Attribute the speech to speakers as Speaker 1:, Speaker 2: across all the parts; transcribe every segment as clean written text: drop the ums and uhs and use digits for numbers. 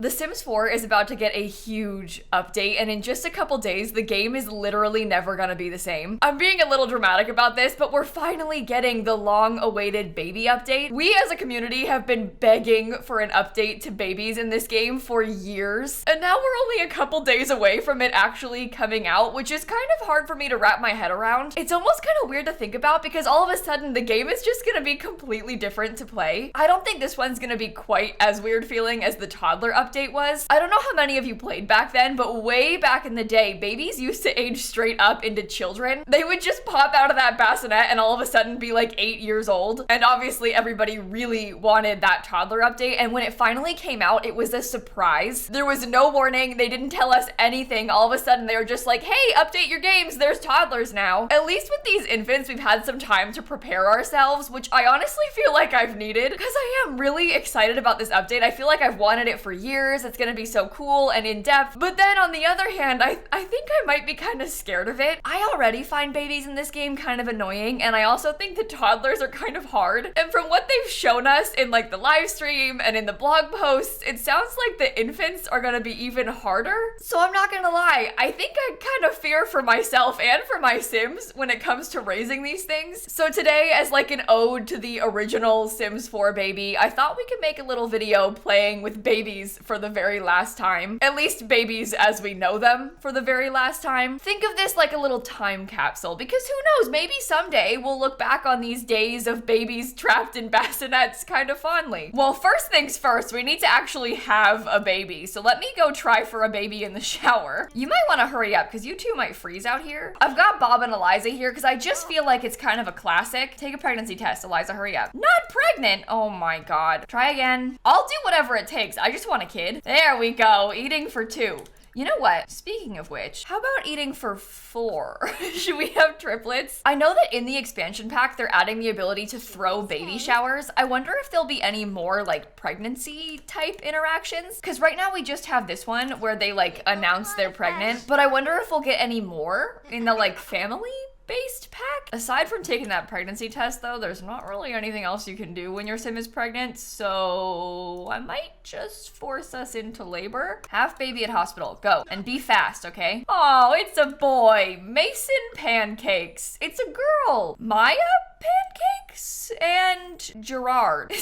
Speaker 1: The Sims 4 is about to get a huge update, and in just a couple days, the game is literally never gonna be the same. I'm being a little dramatic about this, but we're finally getting the long-awaited baby update. We as a community have been begging for an update to babies in this game for years, and now we're only a couple days away from it actually coming out, which is kind of hard for me to wrap my head around. It's almost kind of weird to think about because all of a sudden the game is just gonna be completely different to play. I don't think this one's gonna be quite as weird feeling as the toddler update was. I don't know how many of you played back then, but way back in the day, babies used to age straight up into children. They would just pop out of that bassinet and all of a sudden be like 8 years old. And obviously everybody really wanted that toddler update. And when it finally came out, it was a surprise. There was no warning. They didn't tell us anything. All of a sudden they were just like, hey, update your games. There's toddlers now. At least with these infants, we've had some time to prepare ourselves, which I honestly feel like I've needed because I am really excited about this update. I feel like I've wanted it for years. It's gonna be so cool and in-depth. But then on the other hand, I think I might be kind of scared of it. I already find babies in this game kind of annoying, and I also think the toddlers are kind of hard. And from what they've shown us in like the live stream and in the blog posts, it sounds like the infants are gonna be even harder. So I'm not gonna lie, I think I kind of fear for myself and for my Sims when it comes to raising these things. So today, as like an ode to the original Sims 4 baby, I thought we could make a little video playing with babies for the very last time. At least babies as we know them for the very last time. Think of this like a little time capsule, because who knows, maybe someday we'll look back on these days of babies trapped in bassinets kind of fondly. Well, first things first, we need to actually have a baby. So let me go try for a baby in the shower. You might want to hurry up because you two might freeze out here. I've got Bob and Eliza here because I just feel like it's kind of a classic. Take a pregnancy test, Eliza, hurry up. Not pregnant! Oh my god. Try again. I'll do whatever it takes. I just want a kid. There we go, eating for 2. You know what? Speaking of which, how about eating for 4? Should we have triplets? I know that in the expansion pack, they're adding the ability to throw baby showers. I wonder if there'll be any more like pregnancy type interactions. Because right now we just have this one where they like announce they're pregnant, but I wonder if we'll get any more in the like family based pack. Aside from taking that pregnancy test though, there's not really anything else you can do when your Sim is pregnant, so I might just force us into labor. Have baby at hospital, go, and be fast, okay? Oh, it's a boy. Mason Pancakes. It's a girl. Maya Pancakes and Gerard.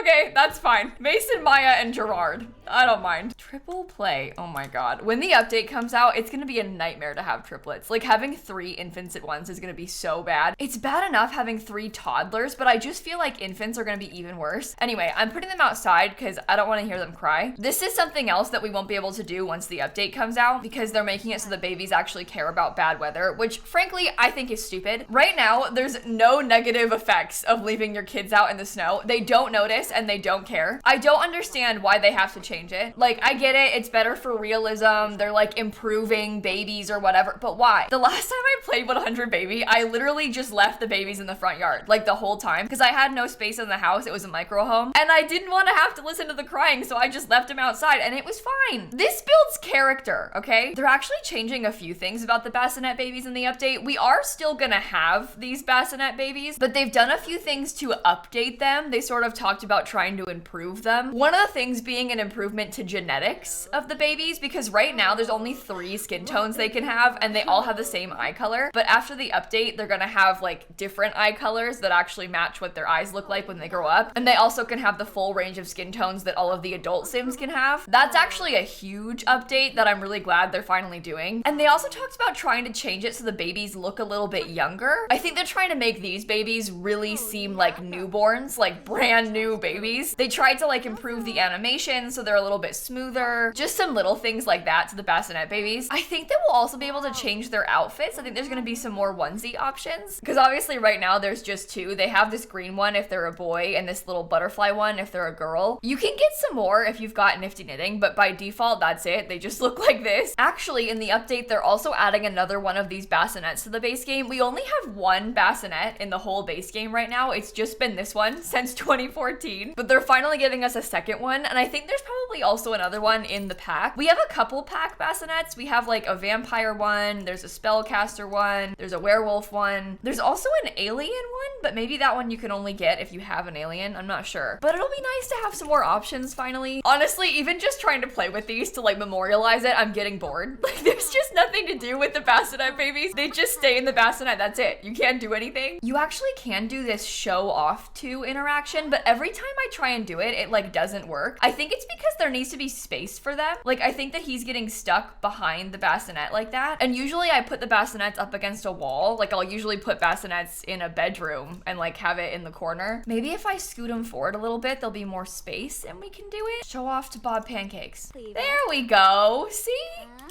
Speaker 1: Okay, that's fine. Mason, Maya, and Gerard. I don't mind. Triple play. Oh my god. When the update comes out, it's gonna be a nightmare to have triplets. Like having 3 infants at once is gonna be so bad. It's bad enough having 3 toddlers, but I just feel like infants are gonna be even worse. Anyway, I'm putting them outside because I don't want to hear them cry. This is something else that we won't be able to do once the update comes out because they're making it so that babies actually care about bad weather, which frankly I think is stupid. Right now, there's no negative effects of leaving your kids out in the snow. They don't notice and they don't care. I don't understand why they have to change it. Like, I get it, it's better for realism, they're like improving babies or whatever, but why? The last time I played 100 Baby, I literally just left the babies in the front yard, like the whole time, because I had no space in the house, it was a micro home, and I didn't want to have to listen to the crying, so I just left them outside, and it was fine. This builds character, okay? They're actually changing a few things about the bassinet babies in the update. We are still gonna have these bassinet babies, but they've done a few things to update them. They sort of talked about trying to improve them. One of the things being an improvement to genetics of the babies, because right now there's only 3 skin tones they can have, and they all have the same eye color. But after the update, they're gonna have like different eye colors that actually match what their eyes look like when they grow up. And they also can have the full range of skin tones that all of the adult Sims can have. That's actually a huge update that I'm really glad they're finally doing. And they also talked about trying to change it so the babies look a little bit younger. I think they're trying to make these babies really seem like newborns, like brand new babies. They tried to like improve the animation so they're a little bit smoother. Just some little things like that to the bassinet babies. I think they will also be able to change their outfits. I think there's gonna be some more onesie options, because obviously right now there's just 2. They have this green one if they're a boy and this little butterfly one if they're a girl. You can get some more if you've got nifty knitting, but by default that's it. They just look like this. Actually, in the update they're also adding another one of these bassinets to the base game. We only have 1 bassinet in the whole base game right now. It's just been this one since 2014, but they're finally giving us a second one, and I think there's probably also another one in the pack. We have a couple pack bassinets. We have like a vampire one, there's a spellcaster one, there's a werewolf one, there's also an alien one, but maybe that one you can only get if you have an alien, I'm not sure. But it'll be nice to have some more options finally. Honestly, even just trying to play with these to like memorialize it, I'm getting bored. Like there's just nothing to do with the bassinet babies. They just stay in the bassinet, that's it. You can't do anything. You actually can do this show off to interaction, but every time I try and do it, it like doesn't work. I think it's because there needs to be space for them. Like I think that he's getting stuck behind the bassinet like that. And usually I put the bassinets up against a wall. Like I'll usually put bassinets in a bedroom and like have it in the corner. Maybe if I scoot them forward a little bit, there'll be more space and we can do it. Show off to Bob Pancakes. There we go. See?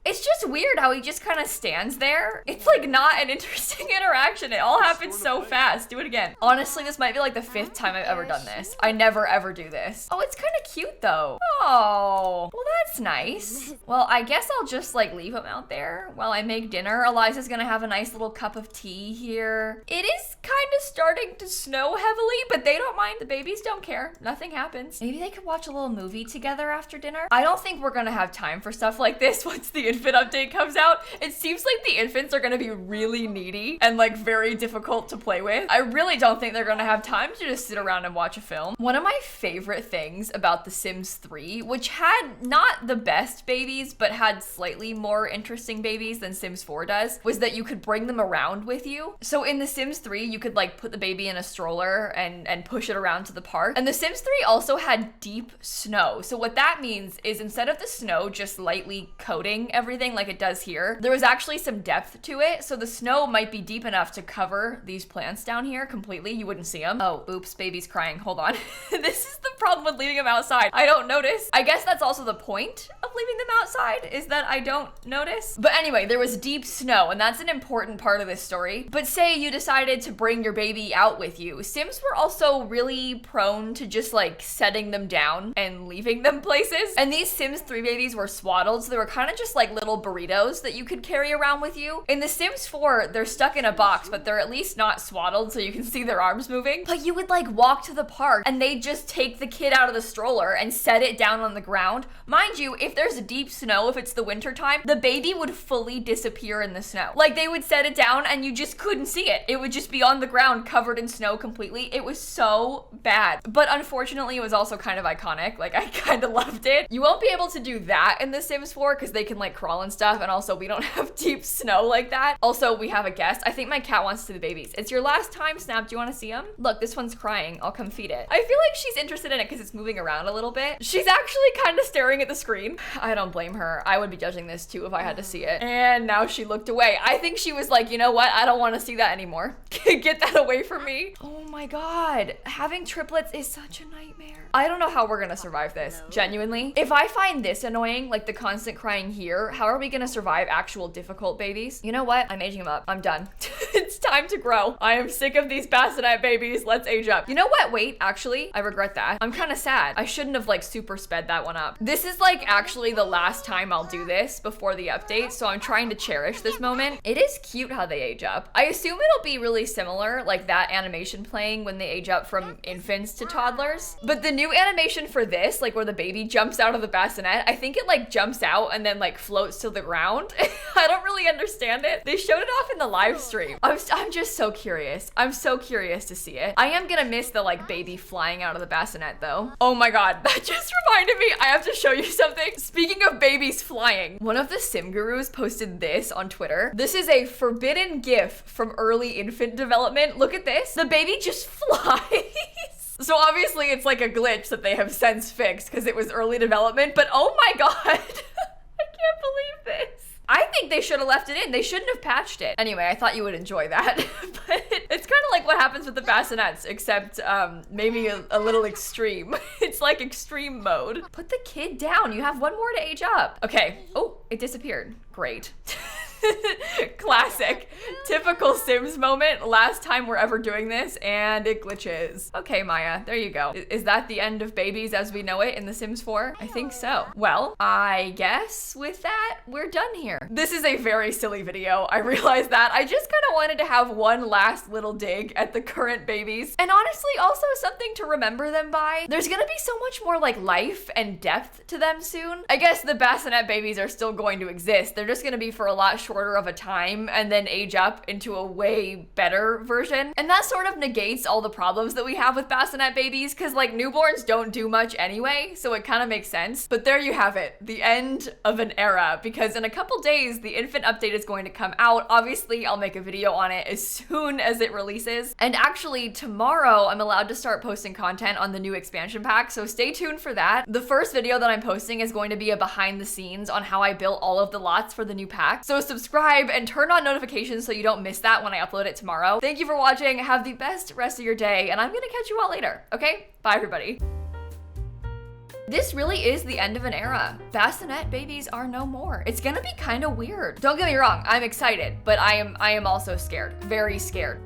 Speaker 1: It's just weird how he just kind of stands there. It's like not an interesting interaction. It all happens so fast. Do it again. Honestly, this might be like the 5th time I've ever done this. I never ever do this. Oh, it's kind of cute though. Oh, well that's nice. Well, I guess I'll just like leave him out there while I make dinner. Eliza's gonna have a nice little cup of tea here. It is kind of starting to snow heavily, but they don't mind. The babies don't care. Nothing happens. Maybe they could watch a little movie together after dinner. I don't think we're gonna have time for stuff like this once the infant update comes out. It seems like the infants are gonna be really needy and like very difficult to play with. I really don't think they're gonna have time to just sit around and watch a film. One of my favorite things about The Sims 3, which had not the best babies, but had slightly more interesting babies than Sims 4 does, was that you could bring them around with you. So in The Sims 3, you could like put the baby in a stroller and push it around to the park. And The Sims 3 also had deep snow. So what that means is instead of the snow just lightly coating everything like it does here, there was actually some depth to it. So the snow might be deep enough to cover these plants down here completely. You wouldn't see them. Oh, oops, baby's crying. Hold on. This is the problem with leaving them outside. I don't notice. I guess that's also the point of leaving them outside, is that I don't notice. But anyway, there was deep snow, and that's an important part of this story. But say you decided to bring your baby out with you. Sims were also really prone to just like setting them down and leaving them places. And these Sims 3 babies were swaddled, so they were kind of just like little burritos that you could carry around with you. In The Sims 4, they're stuck in a box, but they're at least not swaddled so you can see their arms moving. But you would like walk to the park and they'd just take the kid out of the stroller and set it down on the ground. Mind you, if there's deep snow, if it's the winter time, the baby would fully disappear in the snow. Like they would set it down and you just couldn't see it. It would just be on the ground covered in snow completely. It was so bad. But unfortunately, it was also kind of iconic. Like I kind of loved it. You won't be able to do that in The Sims 4 because they can like crawl and stuff. And also we don't have deep snow like that. Also, we have a guest. I think my cat wants to see the babies. It's your last time, Snap. Do you want to see him? Look, this one's crying. I'll come feed it. I feel like she's interested in it because it's moving around a little bit. She's actually kind of staring at the screen. I don't blame her. I would be judging this too if I had to see it. And now she looked away. I think she was like, you know what? I don't want to see that anymore. Get that away from me. Oh my God. Having triplets is such a nightmare. I don't know how we're gonna survive this, genuinely. If I find this annoying, like the constant crying here, how are we gonna survive actual difficult babies? You know what? I'm aging them up. I'm done. It's time to grow. I am sick of these bassinet babies. Let's age up. You know what? Wait, actually, I regret that. I'm kind of sad. I shouldn't have like super sped that one up. This is like actually the last time I'll do this before the update, so I'm trying to cherish this moment. It is cute how they age up. I assume it'll be really similar, like that animation playing when they age up from infants to toddlers. But the new animation for this, like where the baby jumps out of the bassinet, I think it like jumps out and then like floats to the ground. I don't really understand it. They showed it off in the live stream. I'm just so curious. I'm so curious to see it. I am gonna miss the like baby flying out of the bassinet though. Oh my God, that just reminded me. I have to show you something. Speaking of babies flying, one of the sim gurus posted this on Twitter. This is a forbidden GIF from early infant development. Look at this. The baby just flies. So obviously it's like a glitch that they have since fixed because it was early development, but oh my God, I can't believe this. I think they should have left it in. They shouldn't have patched it. Anyway, I thought you would enjoy that. But it's kind of like what happens with the bassinets, except maybe a little extreme. It's like extreme mode. Put the kid down. You have one more to age up. Okay. Oh, it disappeared. Great. Classic. Typical Sims moment. Last time we're ever doing this and it glitches. Okay, Maya, there you go. Is that the end of babies as we know it in The Sims 4? I think so. Well, I guess with that, we're done here. This is a very silly video. I realize that. I just kind of wanted to have one last little dig at the current babies. And honestly, also something to remember them by. There's gonna be so much more like life and depth to them soon. I guess the bassinet babies are still going to exist. They're just gonna be for a lot shorter of a time and then age up into a way better version. And that sort of negates all the problems that we have with bassinet babies, because like newborns don't do much anyway, so it kind of makes sense. But there you have it, the end of an era, because in a couple days, the infant update is going to come out. Obviously, I'll make a video on it as soon as it releases. And actually, tomorrow, I'm allowed to start posting content on the new expansion pack, so stay tuned for that. The first video that I'm posting is going to be a behind the scenes on how I built all of the lots for the new pack. So subscribe and turn on notifications so you don't miss that when I upload it tomorrow. Thank you for watching. Have the best rest of your day, and I'm gonna catch you all later, okay? Bye, everybody. This really is the end of an era. Bassinet babies are no more. It's gonna be kind of weird. Don't get me wrong, I'm excited, but I am also scared, very scared.